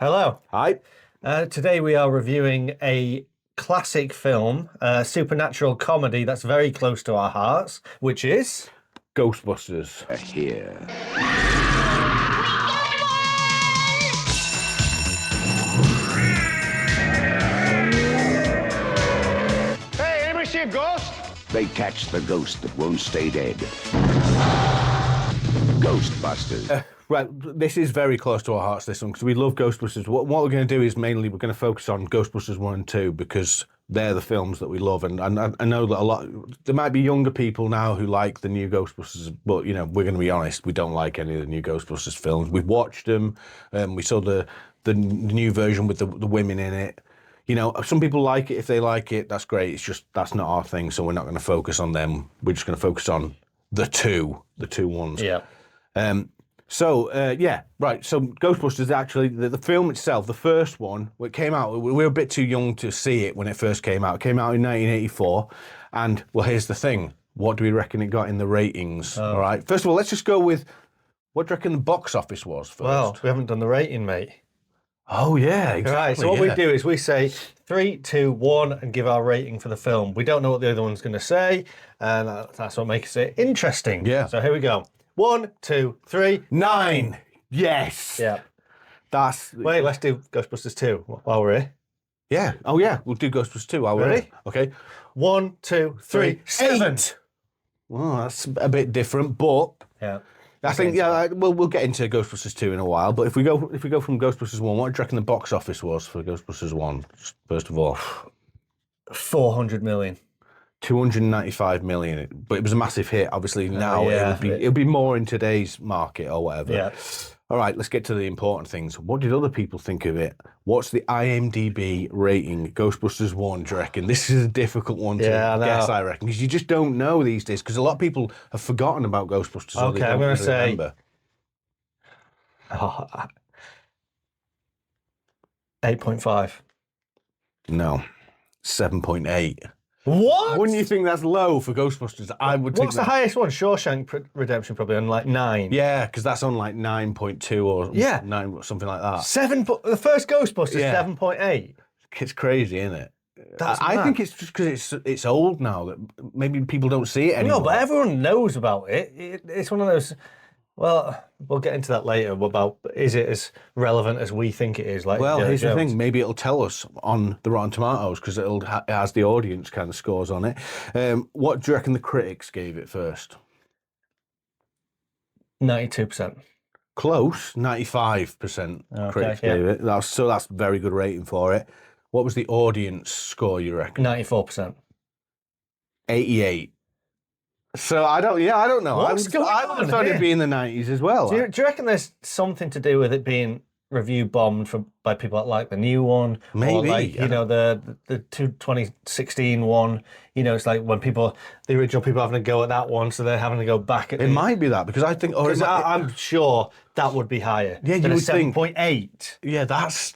Hello. Hi. Today we are reviewing a classic film, a supernatural comedy that's very close to our hearts, which is Ghostbusters. Here. Hey, anybody see a ghost? They catch the ghost that won't stay dead. Ghostbusters. Right, this is very close to our hearts, this one, because we love Ghostbusters. What we're going to do is mainly we're going to focus on Ghostbusters 1 and 2 because they're the films that we love. And I know that there might be younger people now who like the new Ghostbusters, but, you know, we're going to be honest, we don't like any of the new Ghostbusters films. We've watched them, we saw the new version with the women in it. You know, some people like it. If they like it, that's great. It's just, that's not our thing, so we're not going to focus on them. We're just going to focus on the two ones. Yeah. So Ghostbusters, actually, the film itself, the first one, it came out, we were a bit too young to see it when it first came out. It came out in 1984, and, well, here's the thing. What do we reckon it got in the ratings? All right. First of all, let's just go with, what do you reckon the box office was first? Well, we haven't done the rating, mate. Oh, yeah, exactly. Right, so what we do is we say 3, 2, 1 and give our rating for the film. We don't know what the other one's going to say, and that's what makes it interesting. Yeah. So here we go. 1, 2, 3. 9. Yes. Yeah. Wait, let's do Ghostbusters 2 while we're here. Yeah. Oh, yeah. We'll do Ghostbusters 2 while we're Ready? here. Okay. 1, 2, 3, 7. 8. Well, that's a bit different, but Yeah. I think we'll get into Ghostbusters 2 in a while. But if we go from Ghostbusters 1, what do you reckon the box office was for Ghostbusters 1? First of all, 400 million. 295 million, but it was a massive hit. Obviously now it'll be more in today's market or whatever. Yeah. All right, let's get to the important things. What did other people think of it? What's the IMDb rating? Ghostbusters 1, do you reckon? This is a difficult one to guess, I reckon, because you just don't know these days, because a lot of people have forgotten about Ghostbusters. Okay, I'm going to say... remember. 8.5. No, 7.8. What? Wouldn't you think that's low for Ghostbusters? I would think What's the highest one? Shawshank Redemption, probably on like 9. Yeah, because that's on like 9.2 or 9, something like that. The first Ghostbusters, Yeah. 7.8. It's crazy, isn't it? That's I mad. think it's just because it's old now that maybe people don't see it anymore. No, but everyone knows about it. It's one of those. Well, we'll get into that later about is it as relevant as we think it is. Like, Well, here's the Jones. thing. Maybe it'll tell us on the Rotten Tomatoes because it has the audience kind of scores on it. What do you reckon the critics gave it first? 92%. Close, 95% critics gave it. That's very good rating for it. What was the audience score, you reckon? 94%. 88. So I don't know. What's going I on would have thought it'd here? be in the 90s as well. Do you reckon there's something to do with it being review bombed by people that like the new one? Maybe, Or like, yeah. you know, the 2016 one, you know, it's like when the original people having to go at that one, so they're having to go back at It might be that because I think... Because I'm sure that would be higher Yeah, than you a would think. 7.8. Yeah, that's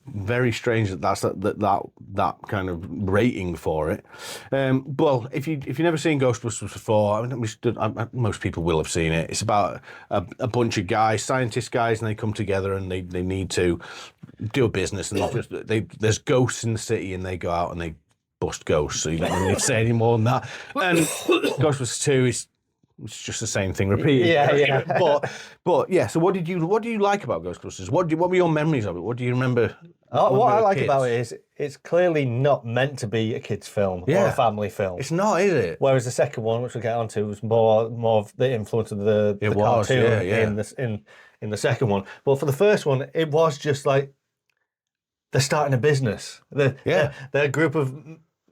very strange that's that kind of rating for it. Well, if you've never seen Ghostbusters before, I mean, most people will have seen it. It's about a bunch of guys, scientist guys, and they come together and they need to do a business, and there's ghosts in the city, and they go out and they bust ghosts. So you don't need to say any more than that. And Ghostbusters 2 is. It's just the same thing repeated. Yeah. But yeah. So what do you like about Ghostbusters? What were your memories of it? What do you remember? What I like about it is it's clearly not meant to be a kid's film or a family film. It's not, is it? Whereas the second one, which we'll get onto, was more of the influence of the cartoon in the second one. But for the first one, it was just like they're starting a business. They're a group of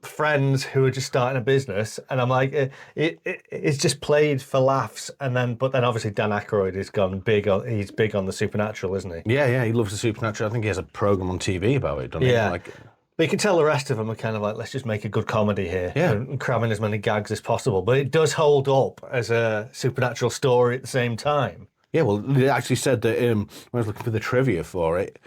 friends who are just starting a business, and I'm like, it's just played for laughs, but then obviously Dan Aykroyd has gone big on. He's big on the supernatural, isn't he? Yeah, he loves the supernatural. I think he has a program on TV about it, doesn't he? Yeah. Like, But you can tell the rest of them are kind of like, let's just make a good comedy here and cram in as many gags as possible. But it does hold up as a supernatural story at the same time. yeah, well, they actually said that when I was looking for the trivia for it,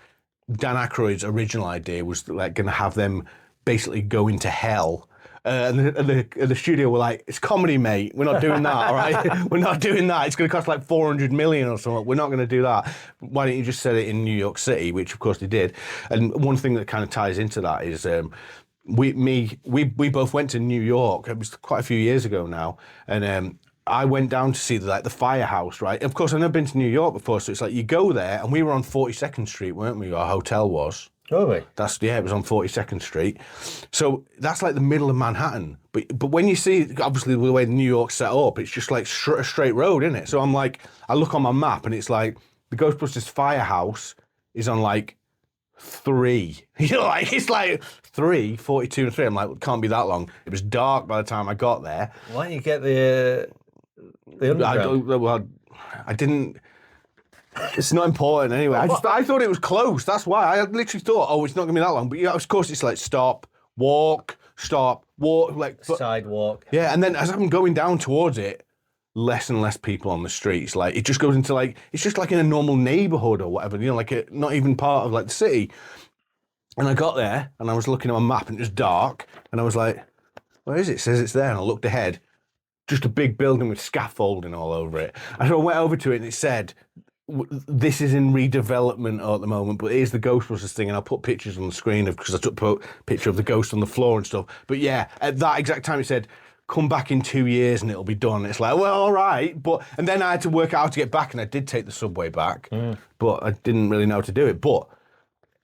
Dan Aykroyd's original idea was like going to have them basically go into hell And the studio were like, it's comedy, mate. We're not doing that, all right? We're not doing that. It's going to cost like $400 million or something. We're not going to do that. Why don't you just set it in New York City, which of course they did. And one thing that kind of ties into that is we both went to New York. It was quite a few years ago now. And I went down to see the firehouse, right? Of course, I've never been to New York before, so it's like you go there, and we were on 42nd Street, weren't we? Our hotel was. Oh, right. It was on 42nd Street. So that's like the middle of Manhattan. But when you see, obviously, the way New York's set up, it's just like a straight road, isn't it? So I'm like, I look on my map, and it's like the Ghostbusters firehouse is on like 3. You know, like it's like 3, 42 and 3. I'm like, it can't be that long. It was dark by the time I got there. Why don't you get the underground? I didn't. It's not important anyway. I thought it was close. That's why I literally thought, oh, it's not gonna be that long. But yeah, of course, it's like stop, walk, like sidewalk. Yeah, and then as I'm going down towards it, less and less people on the streets. Like it just goes into like it's just like in a normal neighborhood or whatever. You know, like not even part of like the city. And I got there and I was looking at my map and it was dark and I was like, where is it? It says it's there. And I looked ahead, just a big building with scaffolding all over it. And so I went over to it and it said, this is in redevelopment at the moment, but here's the Ghostbusters thing, and I'll put pictures on the screen because I took a picture of the ghost on the floor and stuff. But yeah, at that exact time it said, come back in 2 years and it'll be done. It's like, well, all right. And then I had to work out how to get back, and I did take the subway back, but I didn't really know how to do it. But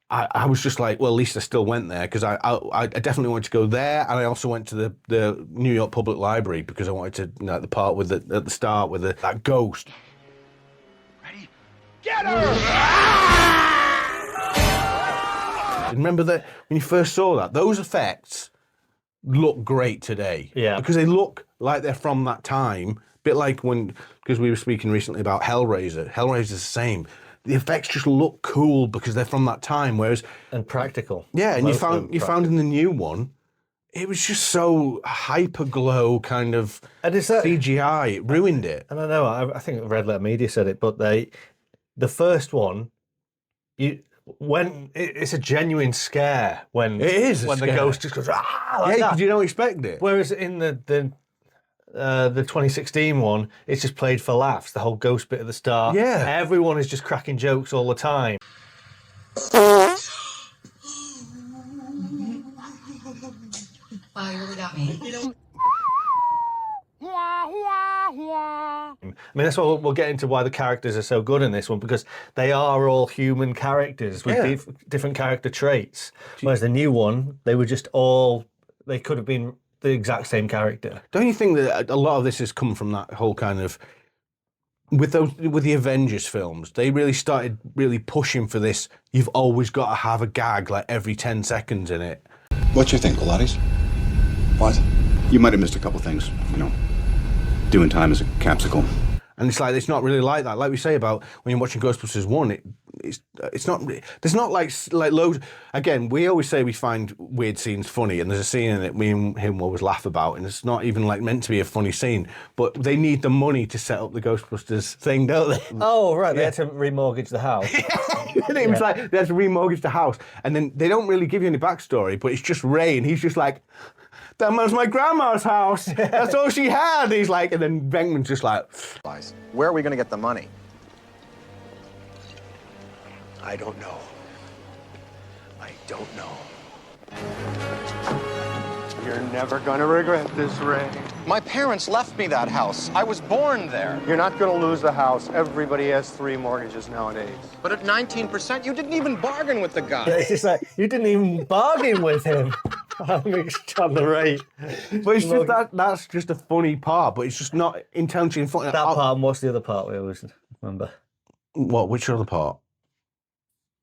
I was just like, well, at least I still went there because I definitely wanted to go there, and I also went to the New York Public Library because I wanted to, the part with at the start with that ghost. Get her! Remember that when you first saw that, those effects look great today. Yeah. Because they look like they're from that time. A bit like because we were speaking recently about Hellraiser. Hellraiser's the same. The effects just look cool because they're from that time, whereas... And practical. Yeah, and you found in the new one, it was just so hyper-glow kind of CGI. It ruined it. And I know, I think Red Letter Media said it, but the first one, it's a genuine scare when the ghost just goes like that. Because you don't expect it. Whereas in the 2016 one, it's just played for laughs. The whole ghost bit at the start. Yeah, everyone is just cracking jokes all the time. Wow, you really got me. I mean, that's what we'll get into why the characters are so good in this one, because they are all human characters with different character traits. Whereas the new one, they could have been the exact same character. Don't you think that a lot of this has come from that whole kind of with the Avengers films? They really started pushing for this. You've always got to have a gag like every 10 seconds in it. What's your thing, Pilates? What? You might have missed a couple things, doing time as a capsicle. And it's like, it's not really like that. Like we say about when you're watching Ghostbusters 1, it's not, there's not like loads. Again, we always say we find weird scenes funny, and there's a scene in it me and him always laugh about, and it's not even like meant to be a funny scene, but they need the money to set up the Ghostbusters thing, don't they? Oh, right, they had to remortgage the house. It was like, they had to remortgage the house, and then they don't really give you any backstory, but it's just Ray, and he's just like, that was my grandma's house. That's all she had. He's like, and then Venkman's just like, where are we going to get the money? I don't know. I don't know. You're never gonna regret this, Ray. My parents left me that house. I was born there. You're not gonna lose the house. Everybody has 3 mortgages nowadays. But at 19%, you didn't even bargain with the guy. It's just like, you didn't even bargain with him. On the rate. But it's just that's just a funny part, but it's just not intentionally funny. That part, and what's the other part we always remember? What? Which other part?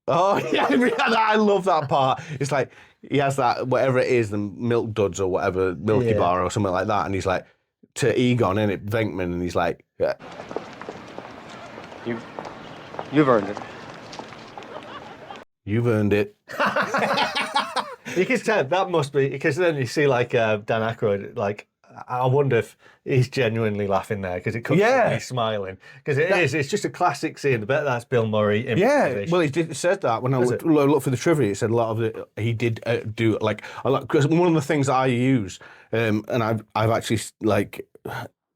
Oh, yeah, I love that part. It's like, he has that, whatever it is, the milk duds or whatever, Milky Bar or something like that, and he's like, to Egon, innit, Venkman, and he's like, yeah. You've earned it. You've earned it. You can tell that must be, because then you see like Dan Aykroyd, like I wonder if he's genuinely laughing there because it could be he's smiling. Because it's just a classic scene. I bet that's Bill Murray. Well, it said that when I looked for the trivia. It said a lot of it. He did do like a lot, because one of the things that I use, and I've actually like.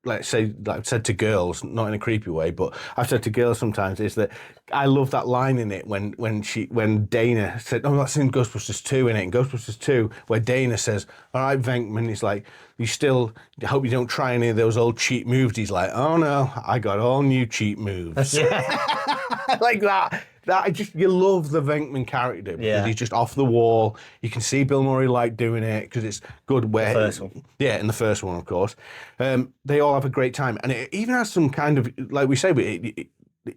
Let's say, like I've said to girls, not in a creepy way, but I've said to girls sometimes, is that I love that line in it when Dana said, "Oh, that's in Ghostbusters 2, in it." In Ghostbusters 2, where Dana says, "All right, Venkman," he's like, I hope you don't try any of those old cheap moves." He's like, "Oh no, I got all new cheap moves." Like that. You love the Venkman character because he's just off the wall. You can see Bill Murray like doing it because it's good. Where the first one. Yeah, in the first one, of course. They all have a great time, and it even has some kind of, like we say, but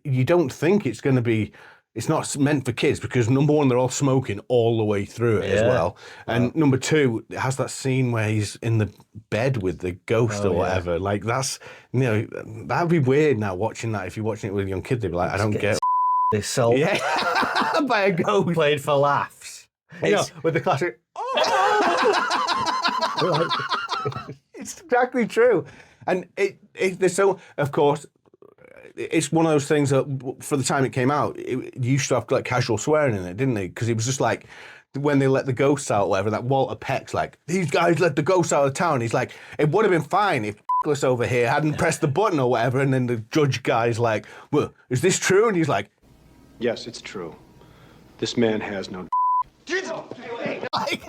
you don't think it's going to be. It's not meant for kids because number one, they're all smoking all the way through it as well, and number two, it has that scene where he's in the bed with the ghost or whatever. Like that's, that'd be weird now watching that. If you're watching it with a young kid, they'd be like, I don't get. This soul by a ghost played for laughs. With the classic. It's exactly true, and there's so, of course, it's one of those things that for the time it came out, it used to have like casual swearing in it, didn't they? Because it was just like when they let the ghosts out, or whatever. That Walter Peck's like, "These guys let the ghosts out of town." He's like, "It would have been fine if over here hadn't pressed the button or whatever." And then the judge guy's like, "Well, is this true?" And he's like, Yes, it's true. This man has no. I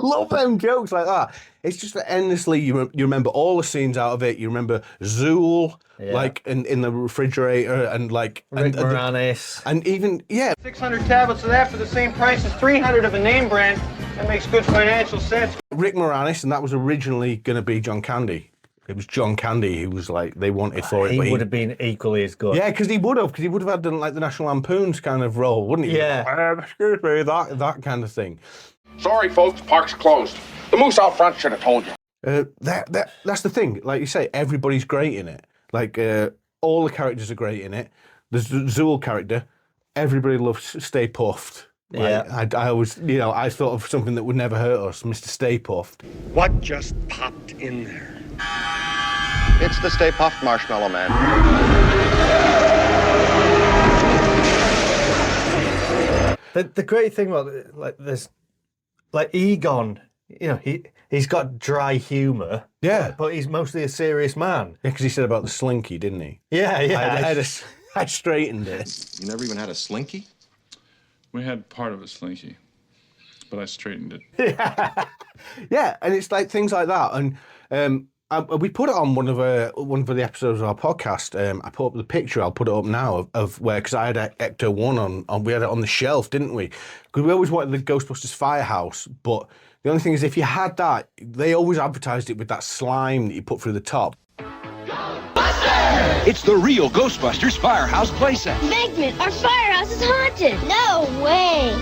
love them jokes like that. It's just that endlessly you remember all the scenes out of it. You remember Zool, like in the refrigerator, and like Rick Moranis, and even 600 tablets of that for the same price as 300 of a name brand. That makes good financial sense. Rick Moranis, and that was originally going to be John Candy. It was John Candy who was like they wanted for it. He would have been equally as good. Yeah, because he would have had done like the National Lampoon's kind of role, wouldn't he? Yeah. Excuse me, that kind of thing. Sorry, folks, park's closed. The moose out front should have told you. That's the thing. Like you say, everybody's great in it. Like all the characters are great in it. The Zool character, everybody loves Stay Puffed. Like, I always, I thought of something that would never hurt us, Mr. Stay Puffed. What just popped in there? It's the Stay Puft Marshmallow Man. The great thing about Egon, he's got dry humour. Yeah, but he's mostly a serious man. Yeah, because he said about the slinky, didn't he? Yeah. I straightened it. You never even had a slinky? We had part of a slinky, but I straightened it. Yeah, and it's like things like that, and we put it on one of the episodes of our podcast. I put up the picture. I'll put it up now of where, because I had Ecto 1 on. We had it on the shelf, didn't we? Because we always wanted the Ghostbusters Firehouse, but the only thing is, if you had that, they always advertised it with that slime that you put through the top. It's the real Ghostbusters Firehouse playset. Venkman, our firehouse is haunted. No way.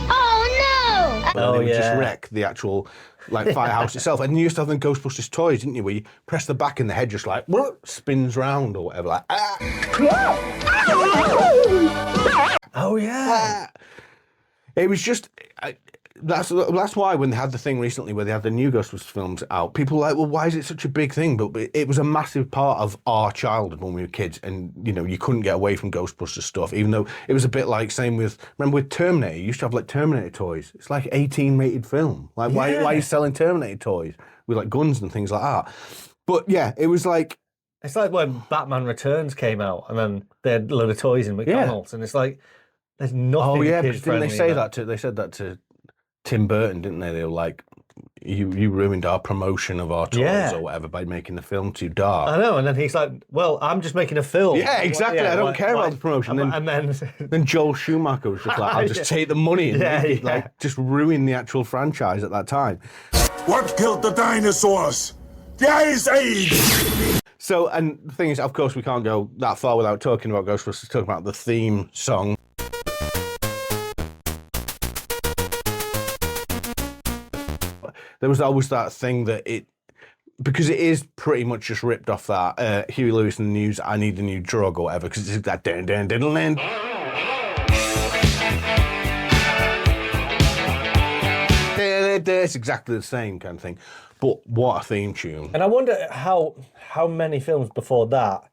Oh, no. And they would just wreck the actual firehouse itself. And you used to have them Ghostbusters toys, didn't you? Where you press the back and the head just like spins round or whatever. Like, oh yeah. It was just. That's why when they had the thing recently where they had the new Ghostbusters films out, people were like, well, why is it such a big thing? But it was a massive part of our childhood when we were kids, and you couldn't get away from Ghostbusters stuff, even though it was a bit like same with, remember with Terminator, you used to have like Terminator toys. It's like 18-rated film. Like why are you selling Terminator toys with like guns and things like that? But yeah, it was like, it's like when Batman Returns came out and then they had a load of toys in McDonald's, and it's like there's nothing. Oh yeah, kid but didn't they say that to? They said that to Tim Burton, didn't they? They were like, you ruined our promotion of our toys or whatever by making the film too dark. I know, and then he's like, well, I'm just making a film. Yeah, exactly. I don't care about the promotion. And then Joel Schumacher was just like, I'll just take the money and just ruin the actual franchise at that time. What killed the dinosaurs? The Ice Age! So, and the thing is, of course, we can't go that far without talking about Ghostbusters, talking about the theme song. There was always that thing that because it is pretty much just ripped off that Huey Lewis and the News, I Need a New Drug or whatever, because it's that dun dun dun dun. right there. It's exactly the same kind of thing. But what a theme tune. And I wonder how many films before that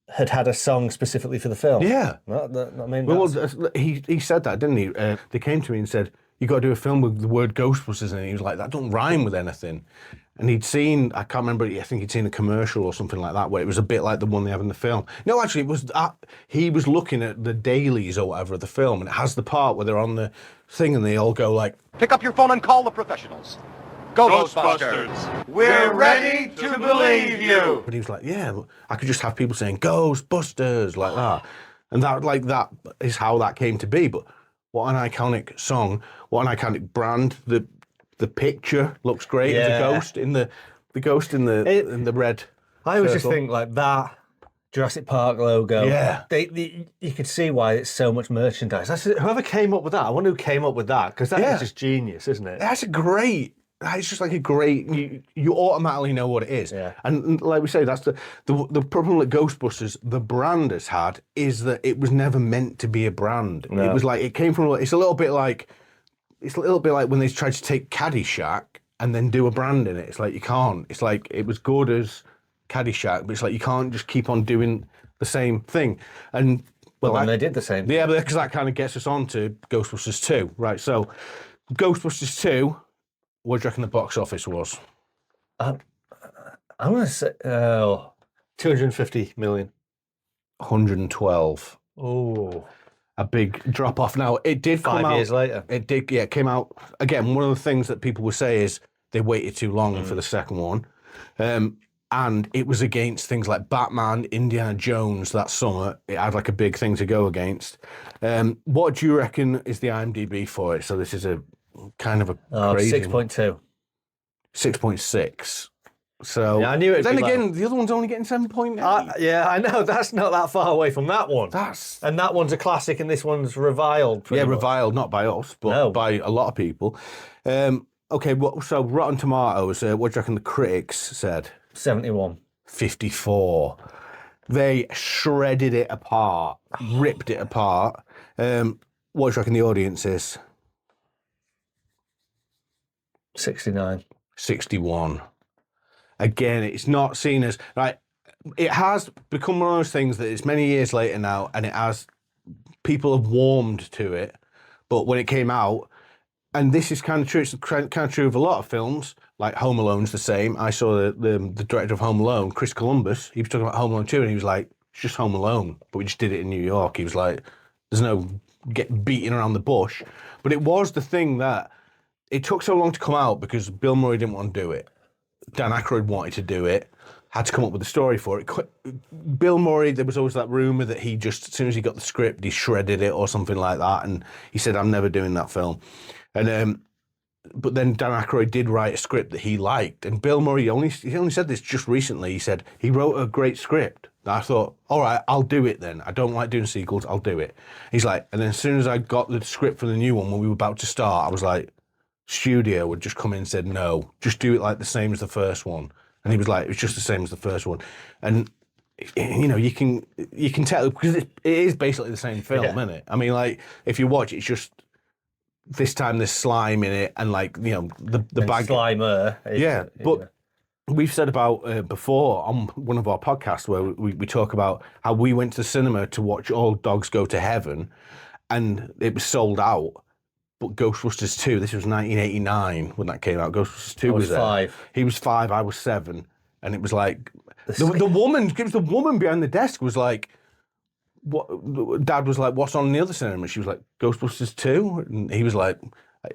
had a song specifically for the film. Yeah. I mean, well, he said that, didn't he? They came to me and said, you got to do a film with the word Ghostbusters in it. He was like, that don't rhyme with anything. And he'd seen, I can't remember, I think he'd seen a commercial or something like that where it was a bit like the one they have in the film. No, actually, it was he was looking at the dailies or whatever of the film, and it has the part where they're on the thing and they all go like, pick up your phone and call the professionals. Go Ghostbusters! We're ready to believe you! But he was like, yeah, I could just have people saying Ghostbusters like that. And that is how that came to be. But what an iconic song, what an iconic brand. The picture looks great of the ghost in the ghost in the red. I always just think like that Jurassic Park logo. Yeah, you could see why it's so much merchandise. Whoever came up with that, I wonder who came up with that, because that is just genius, isn't it? That's it's just like a great. You automatically know what it is. Yeah. And like we say, that's the problem that Ghostbusters, the brand, has had is that it was never meant to be a brand. No. It was like it came from. It's a little bit like when they tried to take Caddyshack and then do a brand in it. It's like you can't. It's like it was good as Caddyshack, but it's like you can't just keep on doing the same thing. And well, they did the same thing. Yeah, because that kind of gets us on to Ghostbusters 2. Right, so Ghostbusters 2, what do you reckon the box office was? I'm going to say 250 million. 112. Oh. A big drop off. Now, it did come out 5 years later. It did, yeah, it came out. Again, one of the things that people would say is they waited too long for the second one. And it was against things like Batman, Indiana Jones that summer. It had like a big thing to go against. What do you reckon is the IMDb for it? So this is a kind of a crazy 6.2. 6.6. So yeah, I knew it. Then again, the other one's only getting 7.8. Yeah, I know. That's not that far away from that one. And that one's a classic, and this one's reviled. Yeah, reviled, not by us, but by a lot of people. Okay, so Rotten Tomatoes, what do you reckon the critics said? 71. 54. They shredded it apart, ripped it apart. What do you reckon the audience is? 69. 61. Again, it's not seen as right. It has become one of those things that it's many years later now, and people have warmed to it. But when it came out, and this is kind of true, it's kind of true of a lot of films. Like Home Alone's the same. I saw the director of Home Alone, Chris Columbus. He was talking about Home Alone 2, and he was like, "It's just Home Alone, but we just did it in New York." He was like, "There's no get beating around the bush," but it was the thing that it took so long to come out because Bill Murray didn't want to do it. Dan Aykroyd wanted to do it, had to come up with a story for it. Bill Murray, there was always that rumour that he just, as soon as he got the script, he shredded it or something like that, and he said, "I'm never doing that film." And but then Dan Aykroyd did write a script that he liked, and Bill Murray he only said this just recently. He said he wrote a great script. And I thought, all right, I'll do it then. I don't like doing sequels, I'll do it. He's like, and then as soon as I got the script for the new one when we were about to start, I was like, studio would just come in and said, no, just do it like the same as the first one. And he was like, it's just the same as the first one. And you know, you can tell because it is basically the same film, isn't it? I mean, like if you watch, it's just this time there's slime in it, and like you know the bag Slimer. Yeah, but we've said about before on one of our podcasts where we talk about how we went to the cinema to watch All Dogs Go to Heaven, and it was sold out. But Ghostbusters 2, this was 1989 when that came out. Ghostbusters 2 was there. 5. He was 5, I was 7, and it was like the woman behind the desk was like, "What?" Dad was like, "What's on in the other cinema?" She was like, "Ghostbusters 2," and he was like,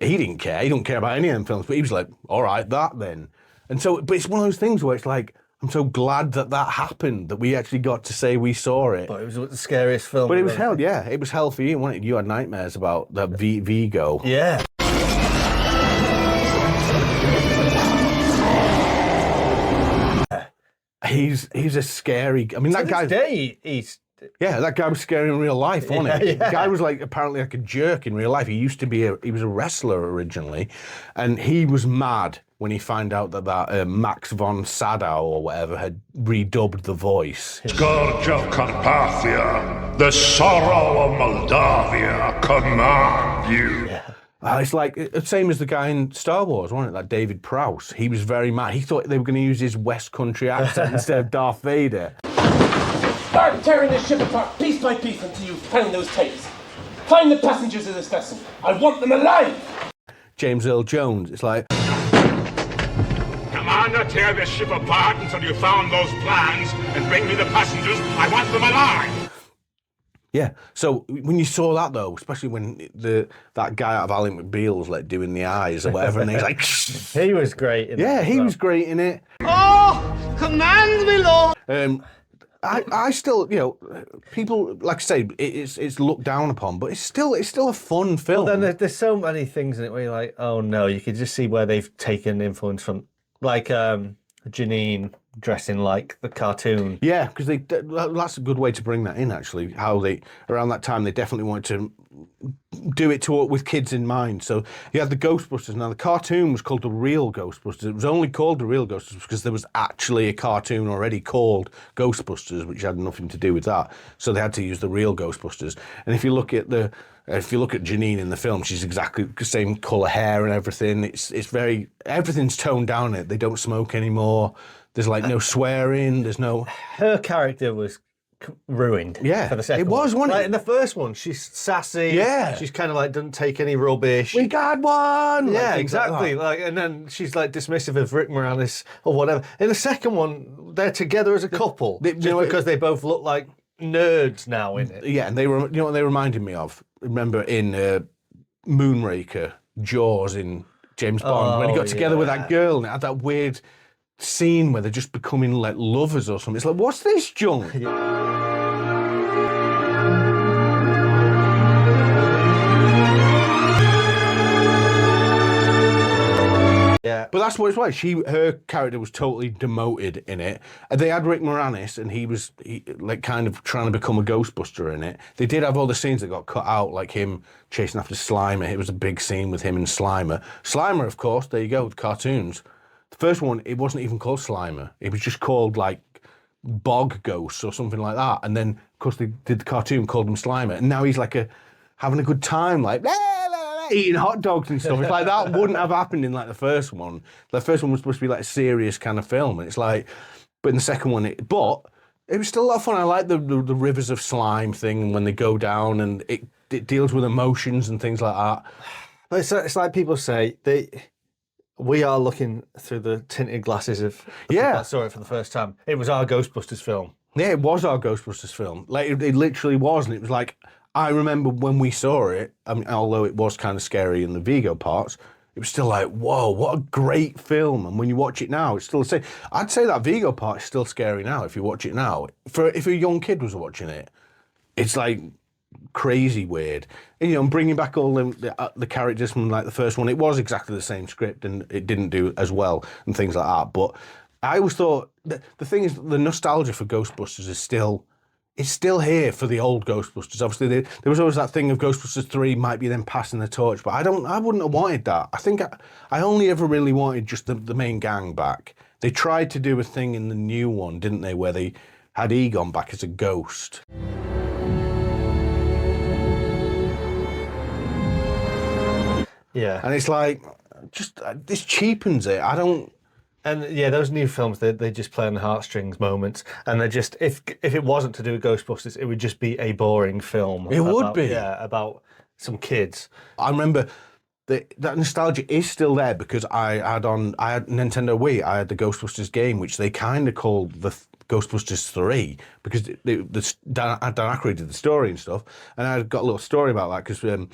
he didn't care. He don't care about any of them films, but he was like, "All right, that then." And so, but it's one of those things where it's like, I'm so glad that happened, that we actually got to say we saw it. But it was the scariest film. But it was hell, yeah. It was hell for you. Wasn't it? You had nightmares about that Vigo. Yeah. He's a scary. I mean, that guy. Yeah, that guy was scary in real life, wasn't he? The guy was like apparently like a jerk in real life. He used to be he was a wrestler originally, and he was mad when he found out that Max von Sydow or whatever had redubbed the voice. Scourge of Carpathia, the sorrow of Moldavia command you. Yeah. It's like the same as the guy in Star Wars, wasn't it? Like David Prowse. He was very mad. He thought they were going to use his West Country accent instead of Darth Vader. Start tearing this ship apart piece by piece until you find those tapes. Find the passengers of this vessel. I want them alive. James Earl Jones. It's like, Commander, tear this ship apart until you found those plans and bring me the passengers. I want them alive. yeah. So when you saw that though, especially when that guy out of Ally McBeal was doing the eyes or whatever, and he's like, he was great. He was great in it. Oh, command me, Lord. I still, people like I say, it's looked down upon, but it's still a fun film. Well, then there's so many things in it where you're like, oh no, you could just see where they've taken influence from, like Janine dressing like the cartoon. Yeah, because that's a good way to bring that in. Actually, how they around that time they definitely wanted to do it with kids in mind. So you had the Ghostbusters. Now the cartoon was called The Real Ghostbusters. It was only called The Real Ghostbusters because there was actually a cartoon already called Ghostbusters, which had nothing to do with that. So they had to use The Real Ghostbusters. And if you look at Janine in the film, she's exactly the same colour hair and everything. Everything's toned down. They don't smoke anymore. There's no swearing. There's no. Her character was ruined. Yeah, for the second it was, one. wasn't it? In the first one, she's sassy. Yeah, she's kind of doesn't take any rubbish. We got one. Yeah, exactly. And then she's dismissive of Rick Moranis or whatever. In the second one, they're together as a couple because they both look like nerds now in it. Yeah, and they were. You know what they reminded me of? Remember in Moonraker, Jaws in James Bond when he got together with that girl and it had that weird scene where they're just becoming lovers or something. It's like, what's this junk? Yeah, but that's what it's like. Her character was totally demoted in it. And they had Rick Moranis, and he was kind of trying to become a Ghostbuster in it. They did have all the scenes that got cut out, like him chasing after Slimer. It was a big scene with him and Slimer. Slimer, of course, there you go, with cartoons. The first one, it wasn't even called Slimer. It was just called Bog Ghosts or something like that. And then, of course, they did the cartoon, called him Slimer. And now he's having a good time, eating hot dogs and stuff. It's that wouldn't have happened in the first one. The first one was supposed to be a serious kind of film. And it's but in the second one, it was still a lot of fun. I like the rivers of slime thing when they go down and it deals with emotions and things like that. It's like people say, we are looking through the tinted glasses of I saw it for the first time. It was our Ghostbusters film. Yeah, it was our Ghostbusters film. It literally was, and it was I remember when we saw it, although it was kind of scary in the Vigo parts, it was still whoa, what a great film. And when you watch it now, it's still the same. I'd say that Vigo part is still scary now if you watch it now. If a young kid was watching it, it's crazy weird. And bringing back all the characters from the first one, it was exactly the same script and it didn't do as well and things like that. But I always thought the thing is, the nostalgia for Ghostbusters is still here for the old Ghostbusters. Obviously, there was always that thing of Ghostbusters 3 might be them passing the torch, but I wouldn't have wanted that. I think I only ever really wanted just the main gang back. They tried to do a thing in the new one, didn't they, where they had Egon back as a ghost. Yeah. And it's this cheapens it. I don't... And yeah, those new films, they just play on the heartstrings moments, and they're just if it wasn't to do with Ghostbusters, it would just be a boring film. It would be about some kids. I remember that nostalgia is still there because I had Nintendo Wii. I had the Ghostbusters game, which they kind of called the Ghostbusters 3 because Dan Aykroyd did the story and stuff, and I got a little story about that because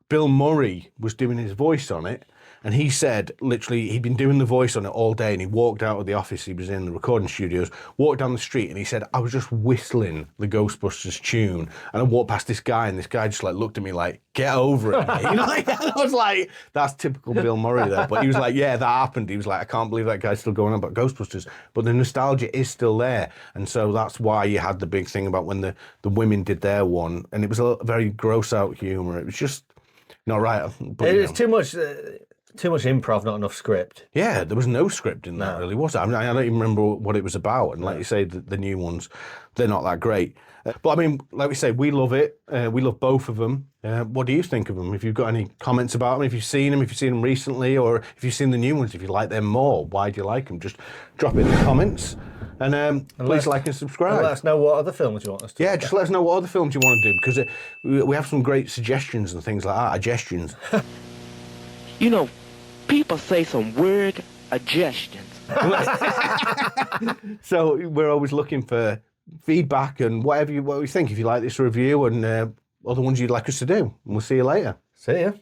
Bill Murray was doing his voice on it. And he said, literally, he'd been doing the voice on it all day, and he walked out of the office, he was in the recording studios, walked down the street, and he said, I was just whistling the Ghostbusters tune, and I walked past this guy, and this guy just looked at me get over it, mate. I was that's typical Bill Murray there. But he was yeah, that happened. He was I can't believe that guy's still going on about Ghostbusters. But the nostalgia is still there, and so that's why you had the big thing about when the women did their one, and it was a very gross out humour. It was just not right. But, it's too much... Too much improv, not enough script. Yeah, there was no script in that, really, was there? I don't even remember what it was about. And like you say, the new ones, they're not that great. But I mean, like we say, we love it. We love both of them. What do you think of them? If you've got any comments about them, if you've seen them recently, or if you've seen the new ones, if you like them more, why do you like them? Just drop it in the comments. And please like and subscribe. And let us know what other films you want us to Yeah, just let us know what other films you want to do, because we have some great suggestions and things like that. Suggestions. You know, people say some weird suggestions. So we're always looking for feedback and what you think. If you like this review and other ones you'd like us to do. And we'll see you later. See ya.